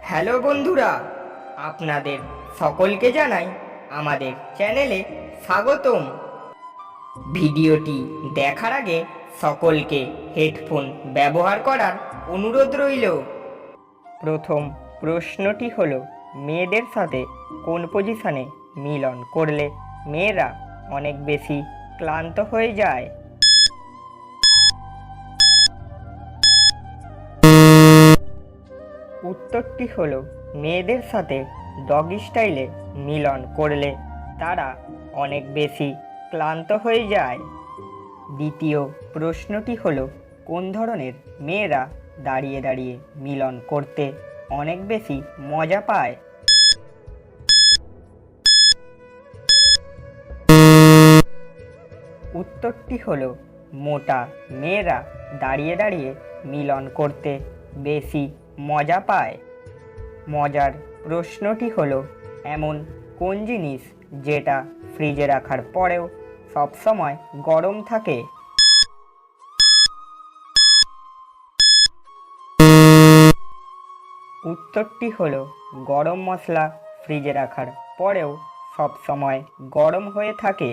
Hello বন্ধুরা, আপনাদের সকলকে জানাই আমাদের চ্যানেলে স্বাগতম। ভিডিওটি দেখার আগে সকলকে হেডফোন ব্যবহার করার অনুরোধ রইল। প্রথম প্রশ্নটি হলো, মেয়েদের সাথে কোন পজিশনে মিলন করলে মেয়েরা অনেক বেশি ক্লান্ত হয়ে যায়? উত্তরটি হলো, মেয়েদের সাথে ডগি স্টাইলে মিলন করলে তারা অনেক বেশি ক্লান্ত হয়ে যায়। দ্বিতীয় প্রশ্নটি হলো, কোন ধরনের মেয়েরা দাঁড়িয়ে দাঁড়িয়ে মিলন করতে অনেক বেশি মজা পায়? উত্তরটি হলো, মোটা মেয়েরা দাঁড়িয়ে দাঁড়িয়ে মিলন করতে বেশি মজা পায়। মজার প্রশ্নটি হলো, এমন কোন জিনিস যেটা ফ্রিজে রাখার পরেও সবসময় গরম থাকে? উত্তরটি হলো, গরম মশলা ফ্রিজে রাখার পরেও সবসময় গরম হয়ে থাকে।